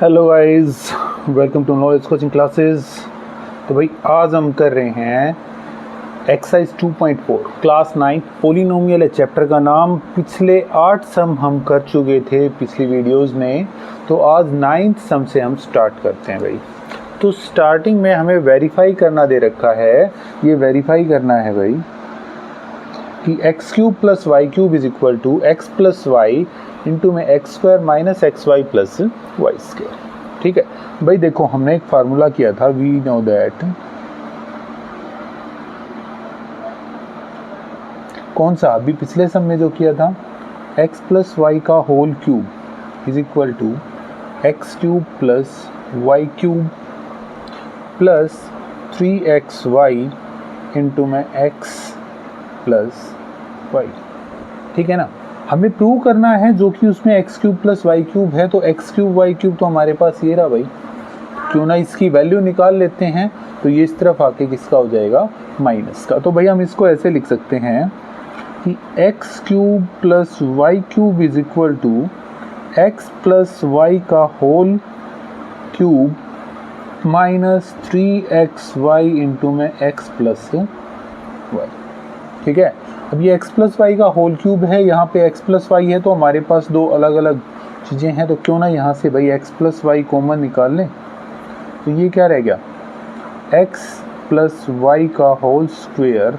Hello guys, welcome to knowledge coaching classes. तो भाई आज हम कर रहे हैं एक्सरसाइज 2.4 क्लास 9 पोलिनोमियल है चैप्टर का नाम। पिछले 8 सम हम कर चुके थे पिछली वीडियोस में, तो आज 9th सम से हम स्टार्ट करते हैं भाई। तो स्टार्टिंग में हमें वेरीफाई करना दे रखा है, ये वेरीफाई करना है भाई कि x cube plus Y cube is equal to x plus Y into में X square minus x Y plus Y square. ठीक है भाई, देखो हमने एक फार्मूला किया था, वी नो दैट कौन सा अभी पिछले सम में जो किया था, एक्स प्लस वाई का whole cube is equal to x cube plus Y cube plus 3xy into में एक्स प्लस वाई। ठीक है ना, हमें प्रूव करना है जो कि उसमें x cube plus Y cube है, तो एक्स क्यूब वाई क्यूब तो हमारे पास ये रहा भाई। क्यों ना इसकी वैल्यू निकाल लेते हैं, तो ये इस तरफ आके किसका हो जाएगा, माइनस का। तो भाई हम इसको ऐसे लिख सकते हैं कि x cube plus Y cube is equal to x plus Y का whole cube minus 3xy into में एक्स प्लस वाई। ठीक है, अब ये x प्लस वाई का होल क्यूब है, यहाँ पे x प्लस वाई है, तो हमारे पास दो अलग अलग चीज़ें हैं, तो क्यों ना यहाँ से भाई x प्लस वाई कॉमन निकाल लें। तो ये क्या रह गया, x प्लस वाई का होल स्क्वेयर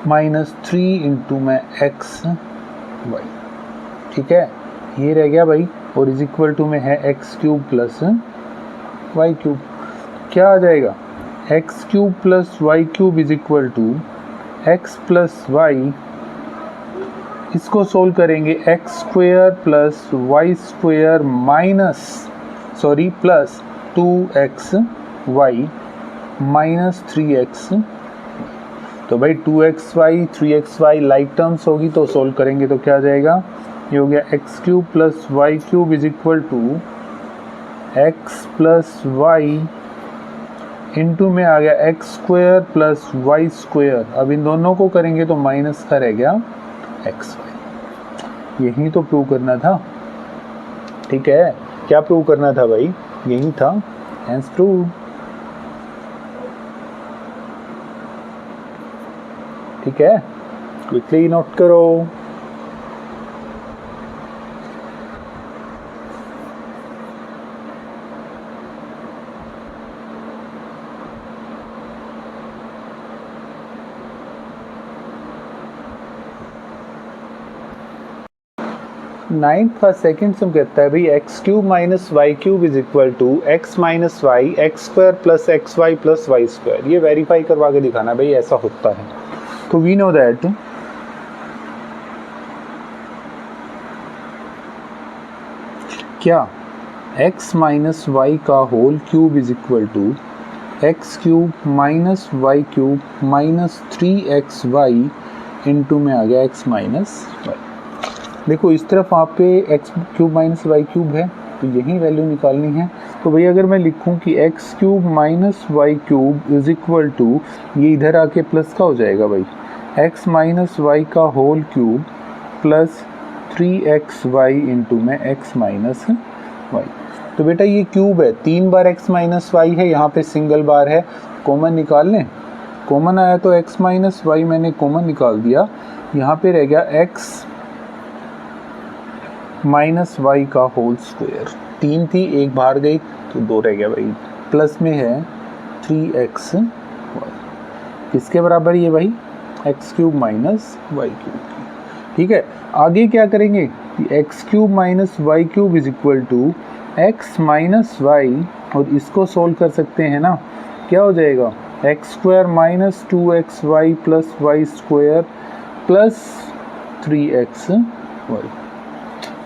माइनस 3 इंटू में एक्स वाई। ठीक है, ये रह गया भाई, और इज इक्वल टू में है x cube plus Y cube. क्या आ जाएगा, x cube plus Y cube is equal to x plus y, इसको सोल्व करेंगे x square plus Y square plus 2xy minus 3x। तो भाई 2xy 3xy लाइक टर्म्स होगी, तो सोल्व करेंगे तो क्या आ जाएगा, ये हो गया x cube plus Y cube is equal to x plus Y into में आ गया x square plus Y square. अब इन दोनों को करेंगे तो माइनस का रह गया एक्स वाई। यही तो प्रूव करना था। ठीक है, क्या प्रूव करना था भाई, यही था, हेंस प्रूव। ठीक है, क्विकली नोट करो। नाइन्थ का सेकंड सम कहता है भाई x cube minus y cube is equal to x minus y x square plus x Y plus Y square. ये वेरीफाई करवा के दिखाना भाई ऐसा होता है। तो वी नो दैट क्या एक्स माइनस वाई का whole cube is equal to x cube minus y cube minus 3xy into में आ गया एक्स माइनस वाई। देखो इस तरफ वहाँ पे x cube minus y cube है, तो यही वैल्यू निकालनी है। तो भैया अगर मैं लिखूँ कि x cube minus y cube is equal to, ये इधर आके प्लस का हो जाएगा भाई, एक्स माइनस वाई का whole cube plus 3xy into में एक्स माइनस वाई। तो बेटा ये क्यूब है, 3 बार एक्स माइनस वाई है, यहाँ पे सिंगल बार है, कॉमन निकाल लें। कॉमन आया तो एक्स माइनस वाई मैंने कॉमन निकाल दिया, यहाँ पे रह गया एक्स माइनस वाई का होल स्क्वायर। 3 थी, एक बाहर गई तो 2 रह गया भाई, प्लस में है 3x वाई। किसके बराबर ये भाई, x cube minus y cube. ठीक है, आगे क्या करेंगे कि x cube minus y cube is equal to x minus y, और इसको सोल्व कर सकते हैं ना, क्या हो जाएगा, x square minus 2xy plus Y square plus 3x y.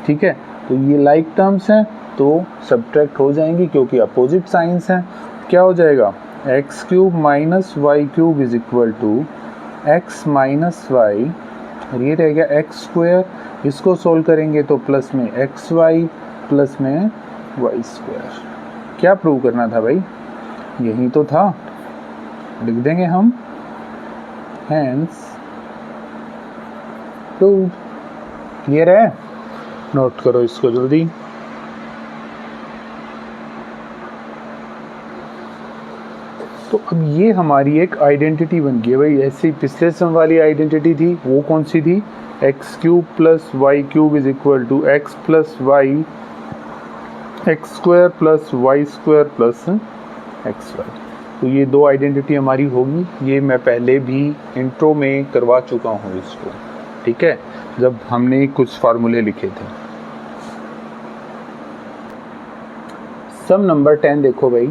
ठीक है, तो ये लाइक टर्म्स हैं तो सब्ट्रैक्ट हो जाएंगी क्योंकि अपोजिट साइंस हैं। क्या हो जाएगा, x cube minus y cube is equal to x minus y, और ये रह गया एक्स स्क्वायर, इसको सोल्व करेंगे तो प्लस में एक्स वाई प्लस में वाई स्क्वायर। क्या प्रूव करना था भाई, यही तो था, लिख देंगे हम, हेंस प्रूव। क्लियर है, नोट करो इसको जल्दी। तो अब ये हमारी एक आइडेंटिटी बन गई है भाई। ऐसी पिछले सम वाली आइडेंटिटी थी, वो कौन सी थी, x cube plus Y cube is equal to x plus y x square plus Y square plus x y. तो ये दो आइडेंटिटी हमारी होगी। ये मैं पहले भी इंट्रो में करवा चुका हूँ इसको, ठीक है, जब हमने कुछ फार्मूले लिखे थे। सम नंबर 10 देखो भाई,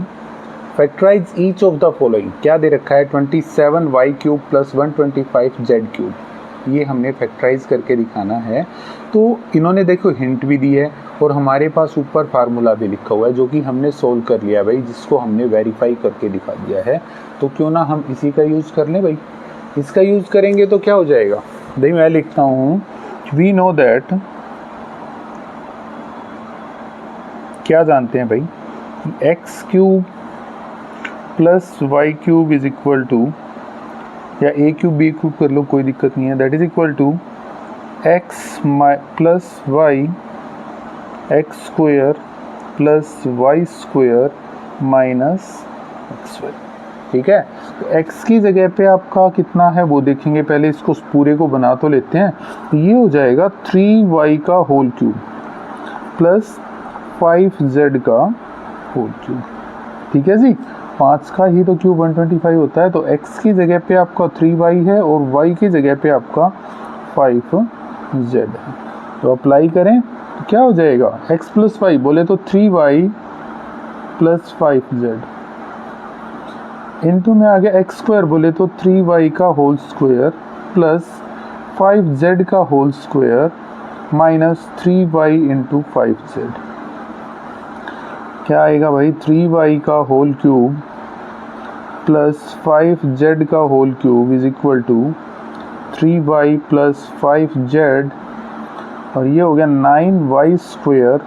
factorise each of the following. क्या दे रखा है, 27 y cube plus 125 z cube. ये हमने फैक्टराइज करके दिखाना है। तो इन्होंने देखो हिंट भी दी है और हमारे पास ऊपर फार्मूला भी लिखा हुआ है जो कि हमने सोल्व कर लिया भाई, जिसको हमने वेरीफाई करके दिखा दिया है। तो क्यों ना हम इसी का यूज़ कर लें भाई। इसका यूज़ करेंगे तो क्या हो जाएगा भाई, मैं लिखता हूँ, वी नो दैट, क्या जानते हैं भाई, x cube plus Y cube is equal to, या ए क्यूब बी क्यूब कर लो, कोई दिक्कत नहीं है, that is equal to x plus y x square plus Y square minus x y. ठीक है, तो एक्स की जगह पे आपका कितना है वो देखेंगे, पहले इसको पूरे को बना तो लेते हैं। तो ये हो जाएगा 3y का होल क्यूब प्लस 5z का होल क्यूब। ठीक है जी, 5 का ही तो क्यूब 125 होता है। तो x की जगह पे आपका 3y है और y की जगह पे आपका 5z है। तो अप्लाई करें तो क्या हो जाएगा, x प्लस वाई बोले तो 3y प्लस 5z, इनटू में आ गया एक्स स्क्वायर बोले तो 3y का होल स्क्वायर प्लस 5z का whole square minus 3y into 5z। क्या आएगा भाई, 3y का होल क्यूब प्लस 5z का whole cube is equal to 3y plus 5z, और ये हो गया 9y square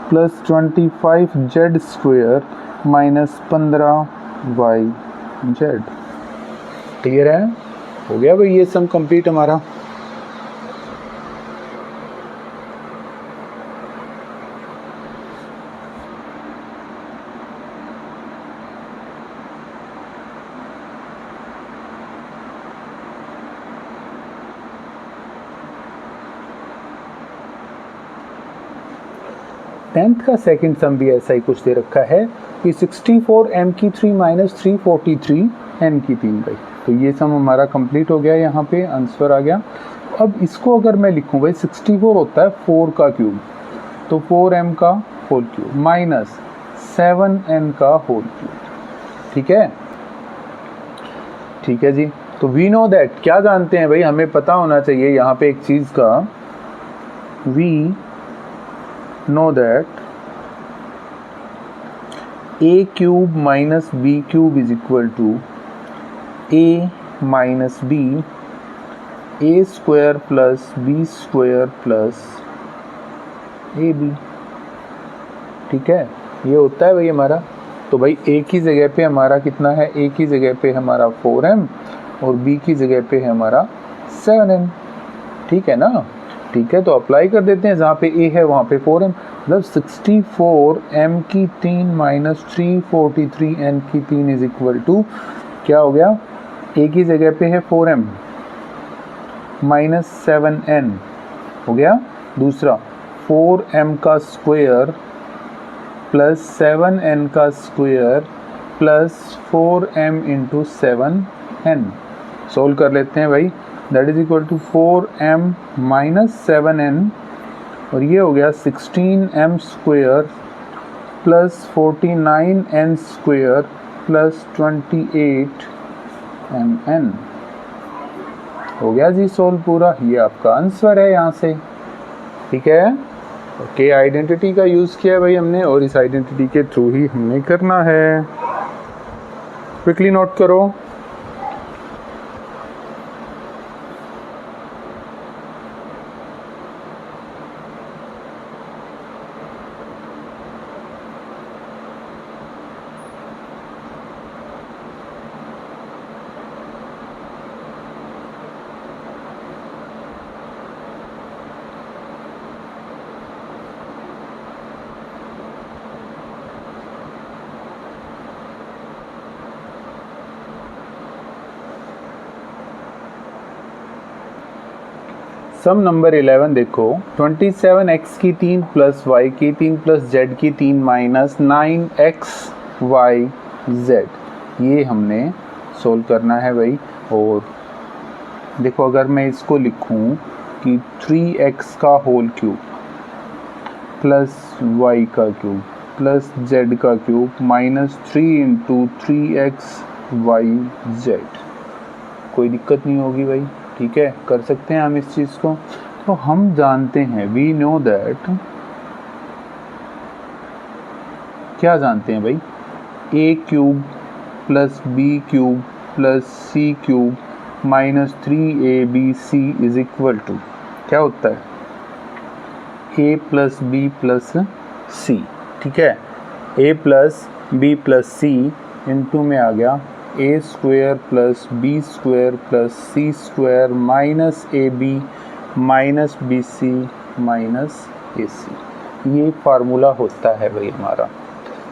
plus 25z square minus 15yz। Clear है, हो गया भाई ये सम कंप्लीट हमारा। टेंथ का सेकंड सम भी ऐसा ही कुछ दे रखा है कि 64 m की 3 माइनस 343 n की 3 भाई। तो ये सम हमारा कंप्लीट हो गया, यहाँ पे आंसर आ गया। अब इसको अगर मैं लिखूँ भाई, 64 होता है 4 का क्यूब, तो 4m का होल क्यूब माइनस 7n का होल क्यूब। ठीक है, ठीक है जी। तो वी नो दैट, क्या जानते हैं भाई, हमें पता होना चाहिए यहाँ पे एक चीज़ का, we know that a cube minus b cube is equal to a minus b, a square plus b square plus ab। ठीक है, ये होता है भाई हमारा। तो भाई a की जगह पे हमारा कितना है, a की जगह पे हमारा 4m और b की जगह पे है हमारा 7m। ठीक है ना, ठीक है, तो अप्लाई कर देते हैं, जहाँ पे a है वहाँ पे 4m, मतलब 64 m की 3 माइनस 343 n की 3 इज इक्वल टू, क्या हो गया, a की जगह पे है 4m माइनस 7n हो गया। दूसरा 4m का स्क्वायर प्लस 7n का square plus 4m into 7n। Solve कर लेते हैं भाई, that is equal to 4m minus 7n, और ये हो गया 16m square plus 49n square plus 28mn। हो गया जी सोल्व पूरा, ये आपका आंसर है यहाँ से। ठीक है, ओके, आइडेंटिटी का यूज़ किया है भाई हमने, और इस आइडेंटिटी के थ्रू ही हमने करना है। क्विकली नोट करो। सम नंबर 11 देखो 27x की 3 प्लस y की 3 प्लस z की 3 माइनस 9xyz, ये हमने सोल्व करना है भाई। और देखो अगर मैं इसको लिखूं कि 3x का होल क्यूब प्लस y का क्यूब प्लस z का क्यूब माइनस 3 इंटू 3xyz, कोई दिक्कत नहीं होगी भाई, ठीक है, कर सकते हैं हम इस चीज़ को। तो हम जानते हैं, वी नो दैट, क्या जानते हैं भाई, a cube plus b cube plus c cube minus 3abc is equal to क्या होता है, a plus b plus c, ठीक है, a plus b plus c into में आ गया a square plus b square plus c square minus ab minus bc minus ac, ये formula होता है भाई हमारा।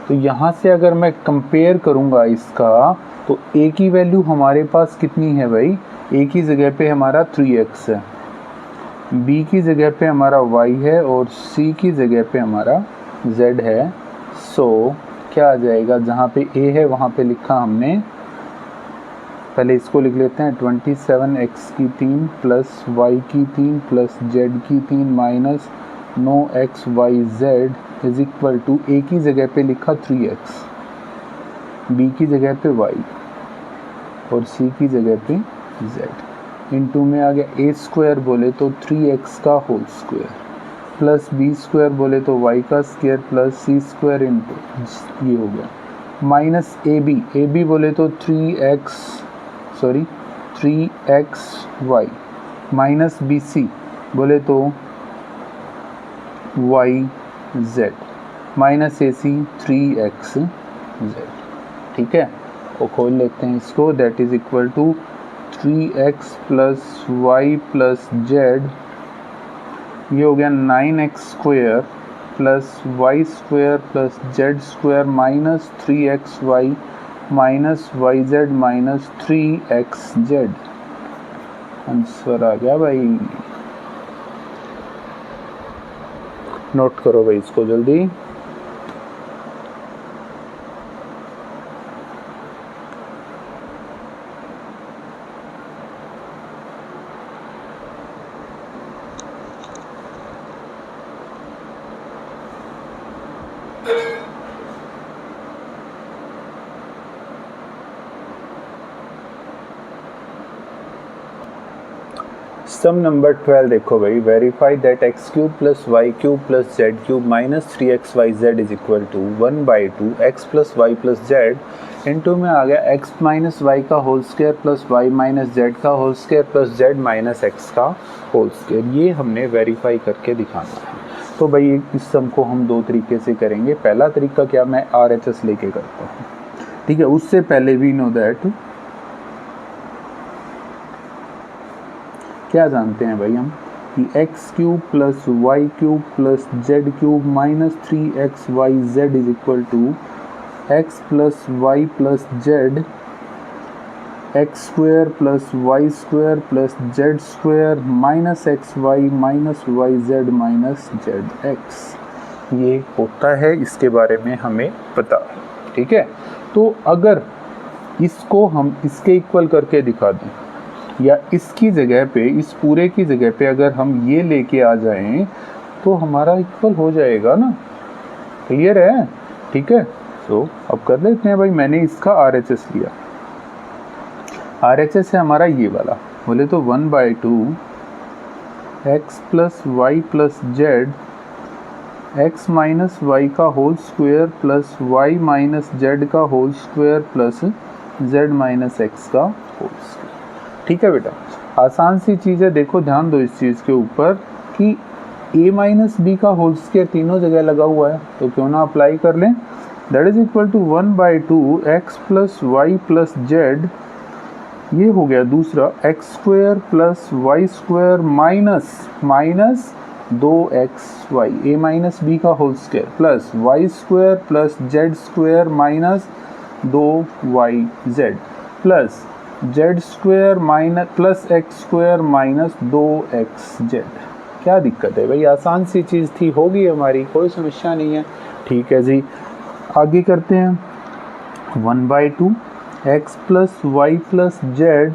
तो यहाँ से अगर मैं कंपेयर करूँगा इसका, तो a की वैल्यू हमारे पास कितनी है भाई, a की जगह पे हमारा 3x है, b की जगह पे हमारा y है और c की जगह पे हमारा z है। सो क्या आ जाएगा, जहाँ पे a है वहाँ पे लिखा हमने, पहले इसको लिख लेते हैं, 27x की 3 प्लस y की 3 प्लस z की 3 minus 9xyz is equal to a की जगह पे लिखा 3x, b की जगह पे y और c की जगह पे z, इंटू में आ गया a स्क्वायर बोले तो 3x का whole square plus b square बोले तो y का square plus c square into ये हो गया माइनस ab बोले तो 3xy माइनस bc बोले तो yz माइनस ac 3xz, ठीक है, और खोल लेते हैं इसको, that is equal to 3x plus y plus z, ये हो गया 9x square plus Y square plus Z square minus 3xy minus yz minus 3xz, answer आ गया भाई। नोट करो भाई इसको जल्दी। सम नंबर 12 देखो भाई, verify that x cube plus Y cube plus Z cube minus 3xyz is equal to 1/2 x plus Y plus Z into में आ गया x माइनस वाई का whole square plus Y minus Z का whole square plus Z minus x का whole square, ये हमने verify करके दिखाना है। तो भाई इस सम को हम दो तरीके से करेंगे। पहला तरीका क्या, मैं RHS लेके करता हूँ, ठीक है। उससे पहले वी नो दैट, क्या जानते हैं भाई हम कि x cube plus Y cube plus Z cube minus 3xyz is equal to x plus Y plus Z x square plus Y square plus Z square minus x Y minus Y Z minus Z x, ये होता है, इसके बारे में हमें पता है, ठीक है। तो अगर इसको हम इसके इक्वल करके दिखा दें, या इसकी जगह पे, इस पूरे की जगह पे अगर हम ये लेके आ जाएं तो हमारा इक्वल हो जाएगा ना, क्लियर है, ठीक है। तो अब कर लेते हैं भाई, मैंने इसका RHS लिया, RHS है हमारा ये वाला, बोले तो 1/2 x plus Y plus Z X minus Y का whole square plus Y minus Z का whole square plus Z minus x का होल स्क्वायर, ठीक है बेटा। आसान सी चीज़ है, देखो ध्यान दो इस चीज़ के ऊपर कि a माइनस बी का होल स्क्वायर तीनों जगह लगा हुआ है, तो क्यों ना अप्लाई कर लें। That is equal to 1/2 x plus Y plus Z, ये हो गया दूसरा x square plus Y square minus 2xy a minus B का whole square plus Y square plus Z square minus 2yz plus Z square minus plus x square minus 2xz। क्या दिक्कत है भाई, आसान सी चीज़ थी, होगी हमारी, कोई समस्या नहीं है। ठीक है जी, आगे करते हैं। 1/2 x plus Y plus Z,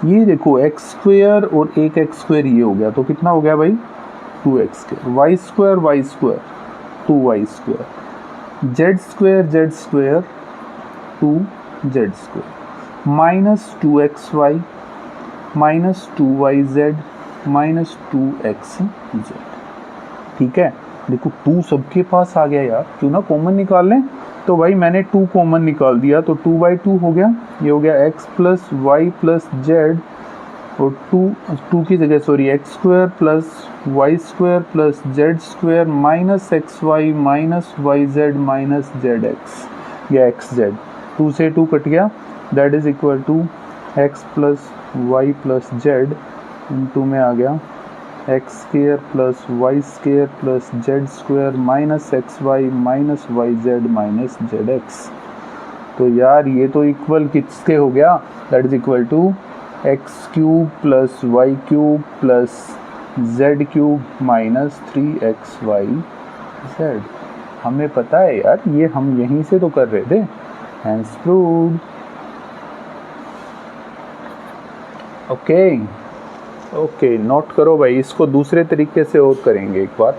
ये देखो एक्स स्क्वायर और एक एक्स स्क्वायर ये हो गया, तो कितना हो गया भाई 2x square, y square 2y square, z square 2z square minus 2xy minus 2yz minus 2xz। ठीक है, देखो 2 सबके पास आ गया यार, क्यों ना कॉमन निकाल लें। तो भाई मैंने 2 कॉमन निकाल दिया, तो 2/2 हो गया, ये हो गया x plus Y plus z, और 2 की जगह sorry x square plus Y square plus Z square minus x Y minus Y Z minus Z x या एक्स जेड। 2 से 2 कट गया, that is equal to x plus Y plus Z into में आ गया x square plus Y square plus Z square minus x Y minus Y Z minus Z x. तो यार ये तो इक्वल किसके हो गया, that is equal to x cube plus Y cube plus Z cube minus 3xy z. हमें पता है यार, ये हम यहीं से तो कर रहे थे, हैंस प्रूव्ड। ओके, नोट करो भाई, इसको दूसरे तरीके से और करेंगे एक बार।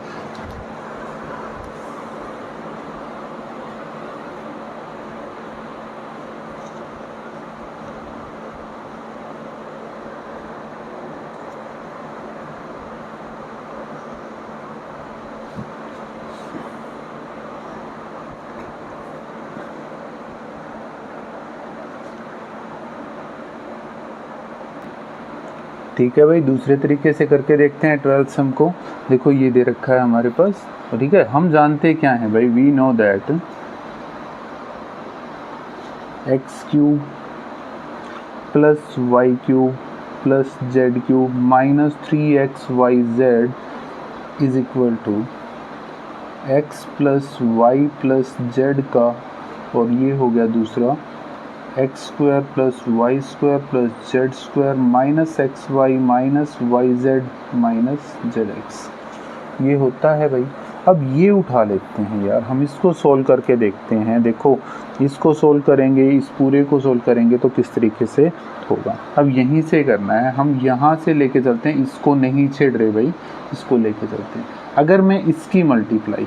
ठीक है भाई, दूसरे तरीके से करके देखते हैं 12th सम को। देखो ये दे रखा है हमारे पास, ठीक है, हम जानते क्या है भाई, we know that x cube plus Y cube plus Z cube minus 3xyz is equal to x plus Y plus z का, और ये हो गया दूसरा x square plus Y square plus Z square minus x Y minus Y Z minus Z x, ये होता है भाई। अब ये उठा लेते हैं यार, हम इसको सोल्व करके देखते हैं। देखो इसको सोल्व करेंगे, इस पूरे को सोल्व करेंगे तो किस तरीके से होगा। अब यहीं से करना है, हम यहाँ से लेके चलते हैं, इसको नहीं छेड़ रहे भाई, इसको लेके चलते हैं। अगर मैं इसकी मल्टीप्लाई,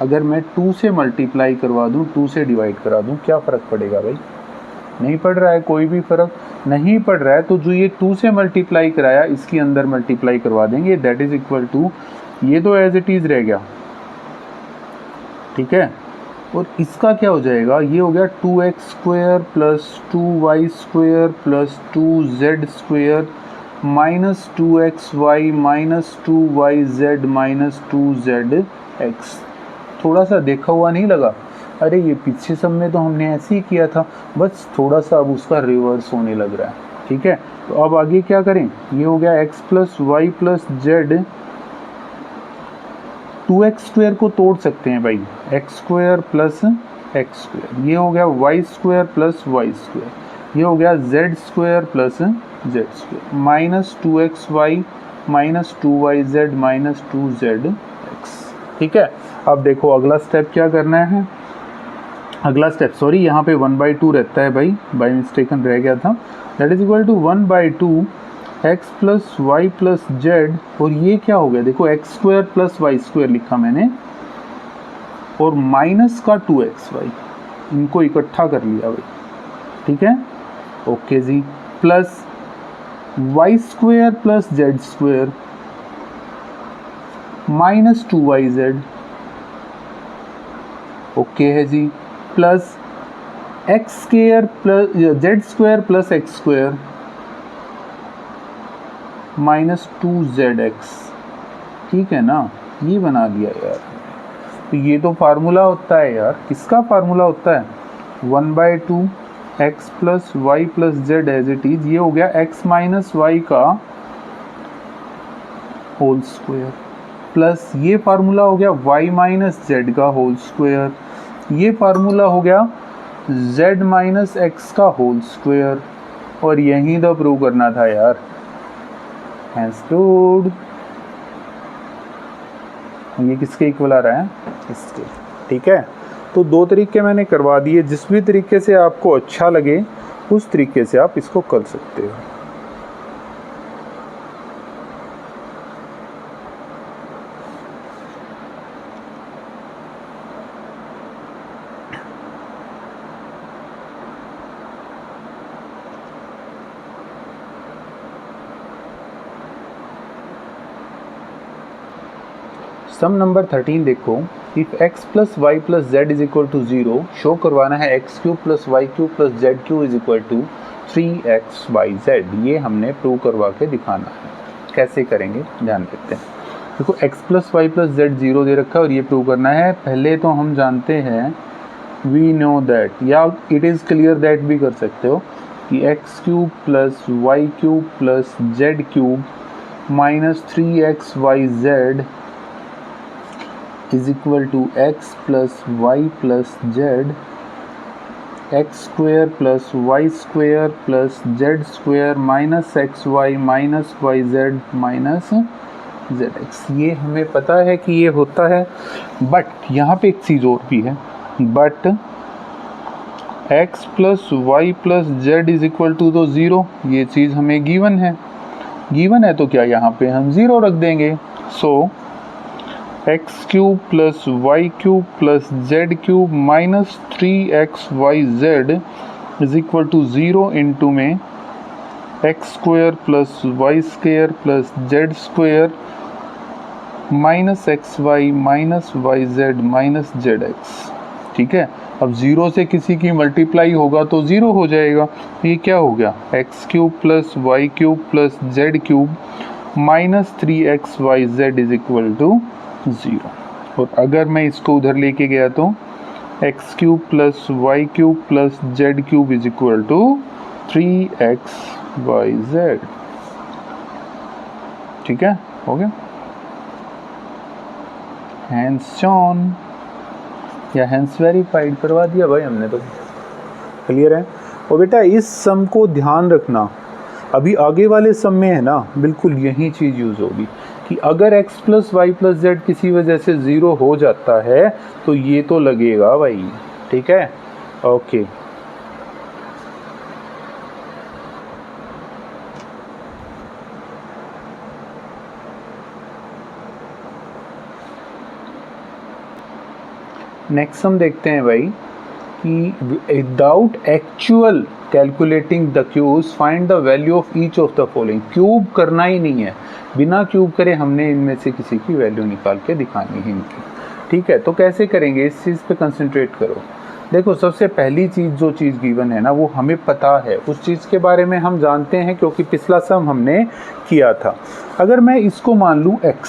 अगर मैं 2 से मल्टीप्लाई करवा दूँ, 2 से डिवाइड करा दूँ, क्या फ़र्क पड़ेगा भाई, नहीं पड़ रहा है, कोई भी फर्क नहीं पड़ रहा है। तो जो ये 2 से मल्टीप्लाई कराया, इसके अंदर मल्टीप्लाई करवा देंगे, दैट इज इक्वल टू, ये तो एज इट इज रह गया, ठीक है, और इसका क्या हो जाएगा, ये हो गया 2x square plus 2y square plus 2z square minus 2xy minus 2yz minus 2zx। थोड़ा सा देखा हुआ नहीं लगा, अरे ये पीछे सब में तो हमने ऐसे ही किया था, बस थोड़ा सा अब उसका रिवर्स होने लग रहा है। ठीक है, तो अब आगे क्या करें, ये हो गया x plus Y plus z, 2x square को तोड़ सकते हैं भाई, x square plus x square, ये हो गया y square plus Y square, ये हो गया z square plus Z square minus 2xy minus 2yz minus 2zx। ठीक है, अब देखो अगला स्टेप क्या करना है, अगला स्टेप सॉरी यहाँ पे 1/2 रहता है भाई, बाई मिस्टेकन रह गया था, that is equal to 1/2 x plus Y plus z, और ये क्या हो गया, देखो x square plus Y square लिखा मैंने, और माइनस का 2xy, इनको इकट्ठा कर लिया भाई। ठीक है, ओके जी, plus Y square plus Z square minus 2yz, okay है जी, plus x square plus Z square plus x square minus 2zx। ठीक है ना, ये बना लिया यार, तो ये तो फार्मूला होता है यार, किसका फार्मूला होता है, 1/2 x plus Y plus z as it is, ये हो गया एक्स माइनस वाई का होल स्क्वायर, प्लस ये फार्मूला हो गया y माइनस जेड का होल स्क्वायर, ये फार्मूला हो गया z माइनस एक्स का होल स्क्वायर, और यहीं तो प्रूव करना था यार। Hence proved. ये किसके इक्वल आ रहा है? इसके। ठीक है, तो दो तरीके मैंने करवा दिए, जिस भी तरीके से आपको अच्छा लगे उस तरीके से आप इसको कर सकते हो। सम नंबर 13 देखो, if x plus Y plus z is equal to 0, show करवाना है x cube plus Y cube plus Z cube is equal to 3xyz। ये हमने प्रूव करवा के दिखाना है। कैसे करेंगे ध्यान देते हैं। देखो x plus Y plus z 0 दे रखा है और ये प्रूव करना है। पहले तो हम जानते हैं वी नो दैट, या इट इज़ क्लियर दैट भी कर सकते हो कि x cube plus Y cube plus Z cube minus 3xyz is equal to x plus y plus z, x square plus y square plus z square minus xy minus yz minus zx। ये हमें पता है कि ये होता है, but यहाँ पे एक चीज़ और भी है, but x plus Y plus z is equal to तो 0, ये चीज़ हमें गिवन है। गिवन है तो क्या यहाँ पे हम 0 रख देंगे। So X cube plus Y cube plus Z cube minus 3xyz is equal to 0 into में X square plus Y square plus Z square minus x Y minus Y Z minus Z X. ठीक है, अब 0 से किसी की multiply होगा तो 0 हो जाएगा। ये क्या हो गया? X cube plus Y cube plus Z cube minus 3xyz is equal to 0। और अगर मैं इसको उधर लेके गया तो x cube plus Y cube plus Z cube is equal to 3xyz। ठीक है, हो गया। हैंस शॉन या हैंस वेरीफाइड करवा दिया भाई हमने तो। क्लियर है। और बेटा इस सम को ध्यान रखना, अभी आगे वाले सम में है ना, बिल्कुल यही चीज़ यूज़ होगी कि अगर x plus Y plus z किसी वजह से 0 हो जाता है तो ये तो लगेगा भाई। ठीक है, ओके। नेक्स्ट हम देखते हैं भाई कि without actual calculating the cubes find the value of each of the following. Cube करना ही नहीं है, बिना क्यूब करे हमने इनमें से किसी की वैल्यू निकाल के दिखानी है इनकी। ठीक है, तो कैसे करेंगे इस चीज़ पे कंसंट्रेट करो। देखो सबसे पहली चीज़ जो चीज़ गिवन है ना वो हमें पता है, उस चीज़ के बारे में हम जानते हैं क्योंकि पिछला सम हमने किया था। अगर मैं इसको मान लूँ x,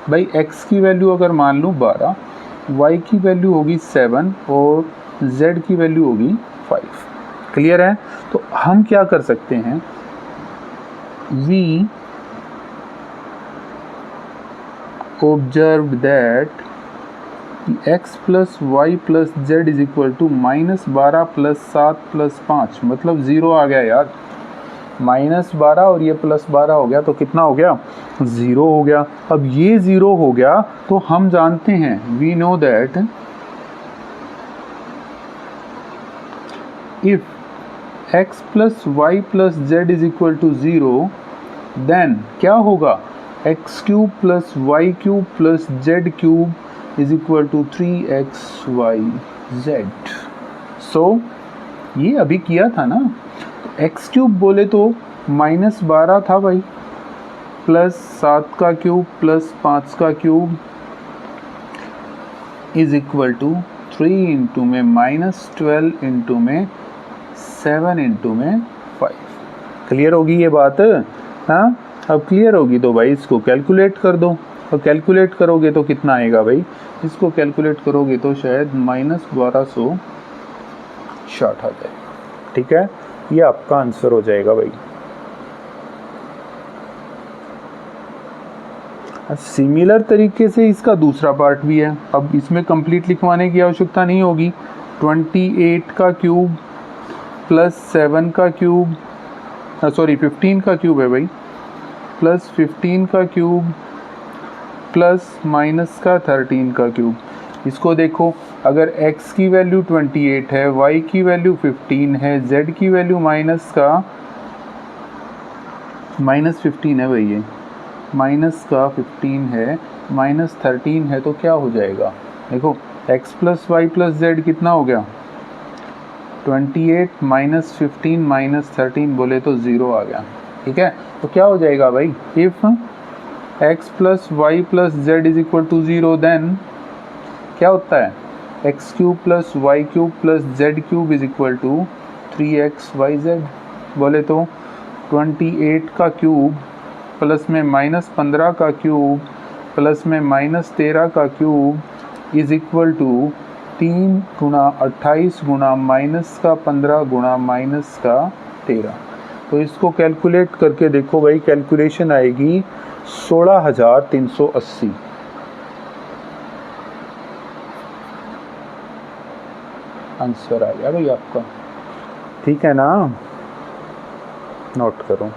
भाई x की वैल्यू अगर मान लूँ 12, y की वैल्यू होगी 7 और z की वैल्यू होगी 5। क्लियर है। तो हम क्या कर सकते हैं, we observed that x plus Y plus z is equal to -12 plus 7 plus 5, मतलब 0 आ गया यार। -12 और ये +12 हो गया तो कितना हो गया? 0 हो गया। अब ये 0 हो गया तो हम जानते हैं, we know that if x plus Y plus z is equal to 0 then क्या होगा? X cube plus Y cube plus Z cube is equal to 3xyz। So ये अभी किया था ना, एक्स क्यूब बोले तो -12 था भाई, प्लस 7 का क्यूब प्लस 5 का cube is equal to 3 into में -12 इंटू में 7 इंटू में 5। क्लियर होगी ये बात? हाँ, अब क्लियर होगी तो भाई इसको कैलकुलेट कर दो। और कैलकुलेट करोगे तो कितना आएगा भाई? इसको कैलकुलेट करोगे तो शायद -1260 आ जाएगा। ठीक है, ये आपका आंसर हो जाएगा भाई। सिमिलर तरीके से इसका दूसरा पार्ट भी है। अब इसमें कंप्लीट लिखवाने की आवश्यकता नहीं होगी। 28 का क्यूब प्लस 7 का क्यूब सॉरी 15 का क्यूब है भाई, प्लस 15 का क्यूब प्लस माइनस का 13 का क्यूब। इसको देखो, अगर x की वैल्यू 28 है, y की वैल्यू 15 है, z की वैल्यू -15 है भाई, ये माइनस का 15 है, -13 है, तो क्या हो जाएगा? देखो x plus Y plus z कितना हो गया? 28 -15 -13 बोले तो 0 आ गया। ठीक है, तो क्या हो जाएगा भाई? If x plus Y plus z is equal to 0, then क्या होता है? X cube plus Y cube plus Z cube is equal to 3xyz। बोले तो 28 का क्यूब प्लस में -15 का क्यूब प्लस में -13 का क्यूब इज इक्वल टू 3 गुणा 28 गुणा -15 गुणा -13। तो इसको कैलकुलेट करके देखो भाई, कैलकुलेशन आएगी 16,380। आंसर आ गया भाई आपका। ठीक है ना, नोट करो।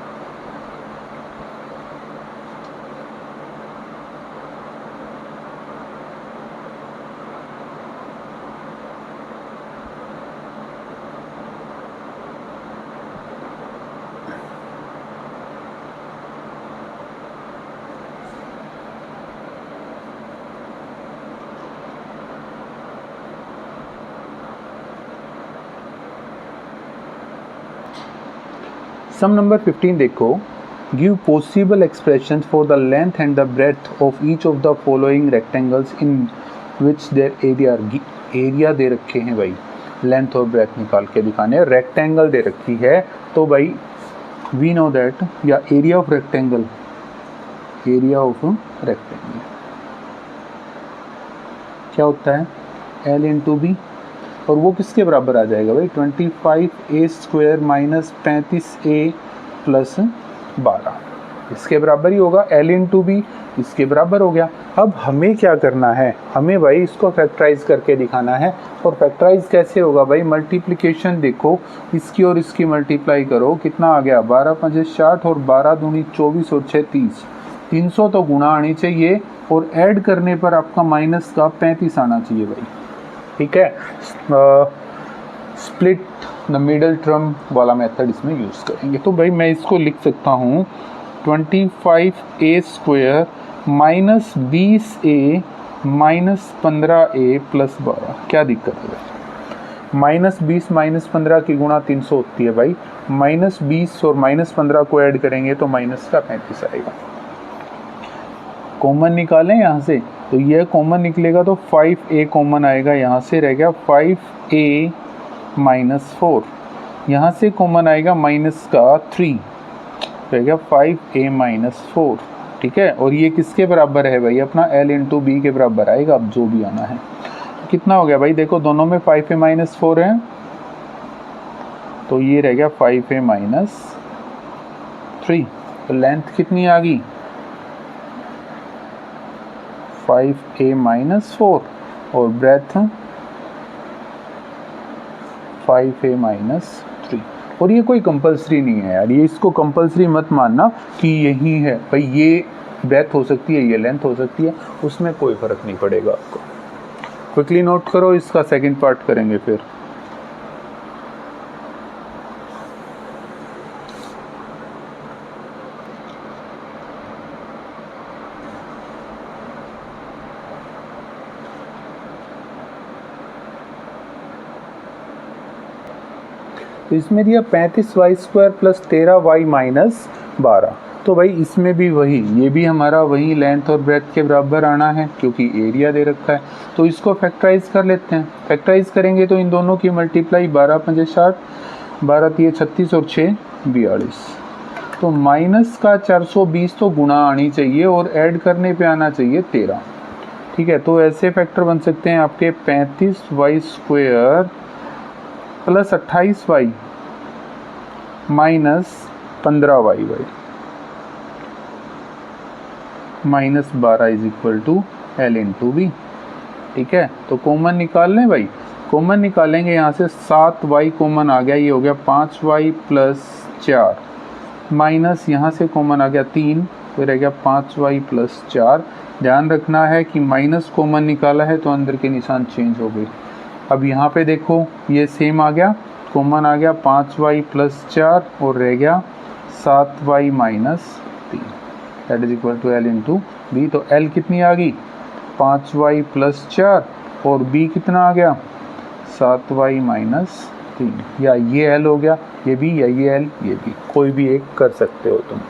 सम नंबर 15 देखो, give possible expression for the length and the breadth of each of the following rectangles in which their area दे रखे हैं भाई। लेंथ और ब्रेथ निकाल के दिखाने। रेक्टेंगल दे रखी है, तो भाई वी नो दैट, या एरिया ऑफ रेक्टेंगल, क्या होता है? L इंटू बी, और वो किसके बराबर आ जाएगा भाई? 25a² माइनस 35a प्लस 12, इसके बराबर ही होगा। L इंटू बी इसके बराबर हो गया। अब हमें क्या करना है? हमें भाई इसको फैक्टराइज करके दिखाना है। और फैक्टराइज कैसे होगा भाई? मल्टीप्लिकेशन देखो, इसकी और इसकी मल्टीप्लाई करो, कितना आ गया? 12 5 60 और 12 दूनी 24 और 6 30। 300 तो गुणा आनी चाहिए, और ऐड करने पर आपका माइनस का 35 आना चाहिए भाई। ठीक है, स्प्लिट द मिडल टर्म वाला मेथड इसमें यूज़ करेंगे। तो भाई मैं इसको लिख सकता हूँ 25a² minus 20a minus 15a plus 12। क्या दिक्कत है भाई? -20 -15 की गुणा 300 होती है भाई। -20 और -15 को ऐड करेंगे तो माइनस का 35 आएगा। कॉमन निकालें यहाँ से, तो यह कॉमन निकलेगा तो 5a कॉमन आएगा, यहाँ से रह गया 5a माइनस 4। यहाँ से कॉमन आएगा माइनस का 3, रह गया 5a माइनस 4। ठीक है, और ये किसके बराबर है भाई? अपना L इंटू बी के बराबर आएगा। अब जो भी आना है, तो कितना हो गया भाई? देखो दोनों में 5a माइनस 4 है, तो ये रह गया 5a माइनस 3। तो लेंथ कितनी आ गई? 5a माइनस 4, और ब्रेथ 5a माइनस 3। और ये कोई कंपलसरी नहीं है यार, ये इसको कंपलसरी मत मानना कि यही है भाई। ये ब्रेथ हो सकती है, ये लेंथ हो सकती है, उसमें कोई फ़र्क नहीं पड़ेगा आपको। क्विकली नोट करो, इसका सेकंड पार्ट करेंगे फिर। तो इसमें दिया 35y² प्लस 13y माइनस 12। तो भाई इसमें भी वही, ये भी हमारा वही लेंथ और ब्रेथ के बराबर आना है, क्योंकि एरिया दे रखा है। तो इसको फैक्टराइज कर लेते हैं। फैक्टराइज करेंगे तो इन दोनों की मल्टीप्लाई 12 5 60, 12 3 36 और 6 42। तो माइनस का 420 तो गुणा आनी चाहिए, और ऐड करने पे आना चाहिए 13। ठीक है, तो ऐसे फैक्टर बन सकते हैं आपके 35y² plus 28y minus 15y भाई minus 12 is equal to L into B. ठीक है, तो कॉमन निकाल लें भाई। कॉमन निकालेंगे यहाँ से 7y कॉमन आ गया, ये हो गया 5y प्लस 4 माइनस यहाँ से कॉमन आ गया 3, तो रह गया 5y प्लस 4। ध्यान रखना है कि माइनस कॉमन निकाला है तो अंदर के निशान चेंज हो गए। अब यहाँ पे देखो ये सेम आ गया, कॉमन आ गया 5y प्लस 4 और रह गया 7y minus 3, that is equal to L into B. तो L कितनी आ गई 5y प्लस 4 और b कितना आ गया 7y माइनस 3। या ये L हो गया, ये भी, या ये L ये भी, कोई भी एक कर सकते हो तुम।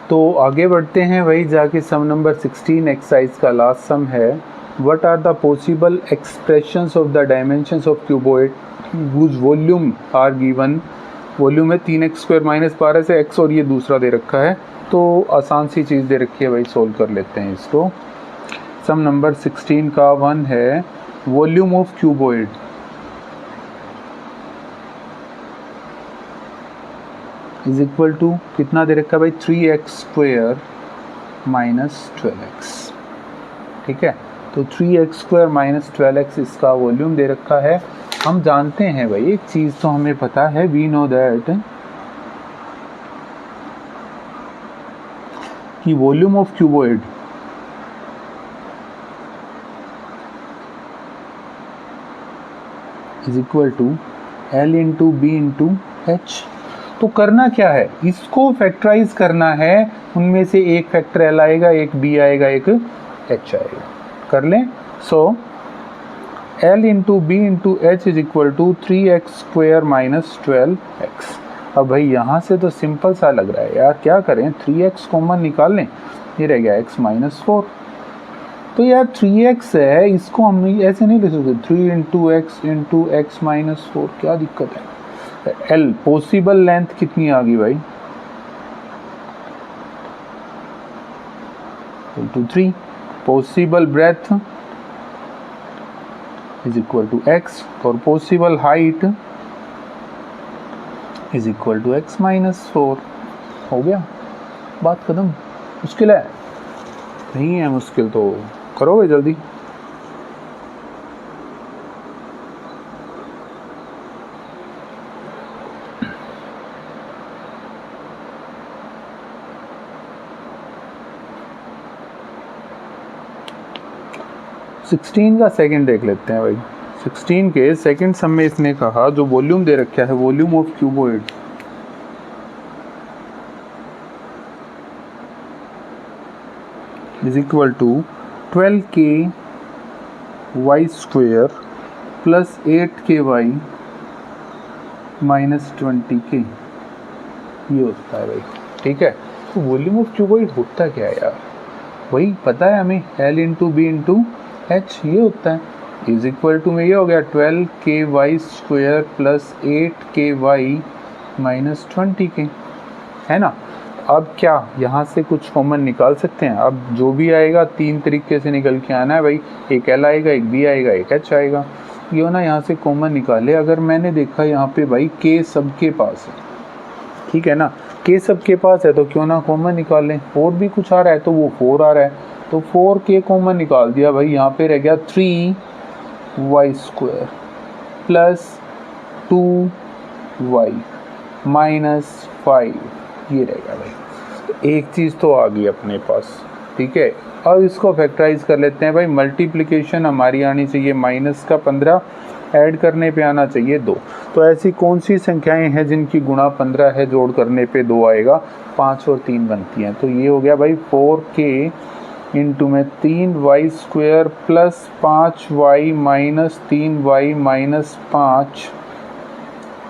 तो आगे बढ़ते हैं, वही जाके सम नंबर 16 एक्सरसाइज का लास्ट सम है। What are the possible expressions of the dimensions of cuboid whose volume are given. Volume है 3x² माइनस 12 से x, और ये दूसरा दे रखा है, तो आसान सी चीज़ दे रखी है भाई, सोल्व कर लेते हैं इसको। सम नंबर 16 का 1 है volume of cuboid is equal to कितना दे रखा है भाई 3x² माइनस 12x। ठीक है, तो 3x² माइनस 12x इसका वॉल्यूम दे रखा है। हम जानते हैं भाई एक चीज़ तो हमें पता है, वी नो दैट कि volume of cuboid is equal to L into B into H. तो करना क्या है, इसको फैक्टराइज करना है, उनमें से एक फैक्टर L आएगा, एक B आएगा, एक H आएगा। कर लें। So L into B into H is equal to 3x² minus 12x। अब भाई यहाँ से तो सिंपल सा लग रहा है यार, क्या करें, 3x कॉमन निकाल लें, ये रह गया x माइनस 4। तो यार 3x है, इसको हम ऐसे नहीं लिख सकते 3 इंटू एक्स माइनस 4, क्या दिक्कत है। L पॉसिबल लेंथ कितनी आ गई भाई, into 3। Possible breadth is equal to x, और possible height is equal to x minus 4। हो गया, बात खत्म। मुश्किल है नहीं है, मुश्किल तो करोगे जल्दी। सिक्सटीन का सेकंड देख लेते हैं भाई। 16 के सेकंड सम में इसने कहा जो वॉल्यूम दे रखा है, volume of cuboid is equal to 12k y square plus 8k y minus 20k, ये होता है भाई। ठीक है, तो वॉल्यूम ऑफ क्यूबॉइड होता क्या है यार, वही पता है हमें, L into B into H, ये होता है। इज इक्वल टू में ये हो गया 12k y square plus 8k y minus 20k, है ना। अब क्या यहाँ से कुछ कॉमन निकाल सकते हैं। अब जो भी आएगा 3 तरीके से निकल के आना है भाई, एक L आएगा, एक B आएगा, एक H आएगा। ये ना यहाँ से कॉमन निकाले। अगर मैंने देखा यहाँ पे भाई K सबके पास है, ठीक है ना, K सबके पास है, तो क्यों ना कॉमन निकाल लें। और भी कुछ आ रहा है तो वो 4 आ रहा है, तो 4k कॉमन निकाल दिया भाई। यहाँ पे रह गया 3y square plus 2y minus 5, ये रह गया भाई। एक चीज़ तो आ गई अपने पास, ठीक है। अब इसको फैक्टराइज कर लेते हैं भाई। मल्टीप्लिकेशन हमारी आनी चाहिए माइनस का 15, ऐड करने पे आना चाहिए 2। तो ऐसी कौन सी संख्याएं हैं जिनकी गुणा 15 है, जोड़ करने पे 2 आएगा, 5 और 3 बनती हैं। तो ये हो गया भाई 4k इंटू में 3y square plus 5y minus 3y minus 5,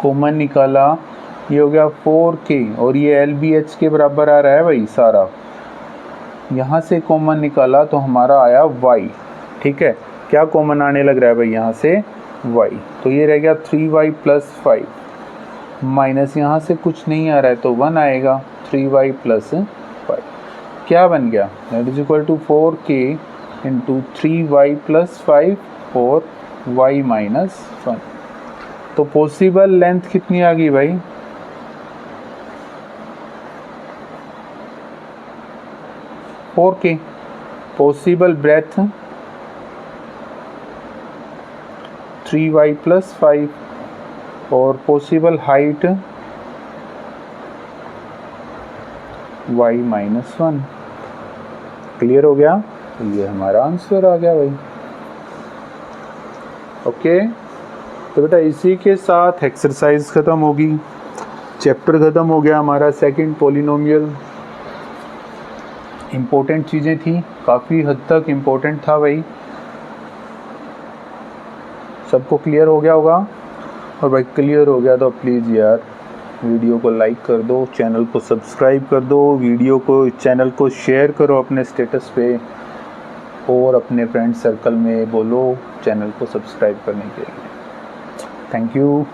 common निकाला, ये हो गया 4k, और ये LBH के बराबर आ रहा है भाई सारा। यहाँ से कॉमन निकाला तो हमारा आया y, ठीक है। क्या कॉमन आने लग रहा है भाई यहाँ से y, तो ये रह गया 3y प्लस 5 माइनस यहाँ से कुछ नहीं आ रहा है तो 1 आएगा, 3y प्लस 5 क्या बन गया, that is equal to 4k into 3y plus 5 और y माइनस 1। तो पॉसिबल लेंथ कितनी आ गई भाई, के पॉसिबल ब्रेथ 3y प्लस 5 और possible height y minus 1। Clear हो गया, तो ये हमारा आंसर आ गया भाई। ओके, तो बेटा इसी के साथ एक्सरसाइज ख़त्म होगी, चैप्टर ख़त्म हो गया हमारा सेकंड पॉलिनोमियल। इम्पोर्टेंट चीज़ें थी, काफ़ी हद तक इम्पोर्टेंट था भाई, सबको क्लियर हो गया होगा। और भाई क्लियर हो गया तो प्लीज़ यार वीडियो को लाइक कर दो, चैनल को सब्सक्राइब कर दो, वीडियो को चैनल को शेयर करो अपने स्टेटस पे और अपने फ्रेंड सर्कल में बोलो चैनल को सब्सक्राइब करने के लिए। Thank you.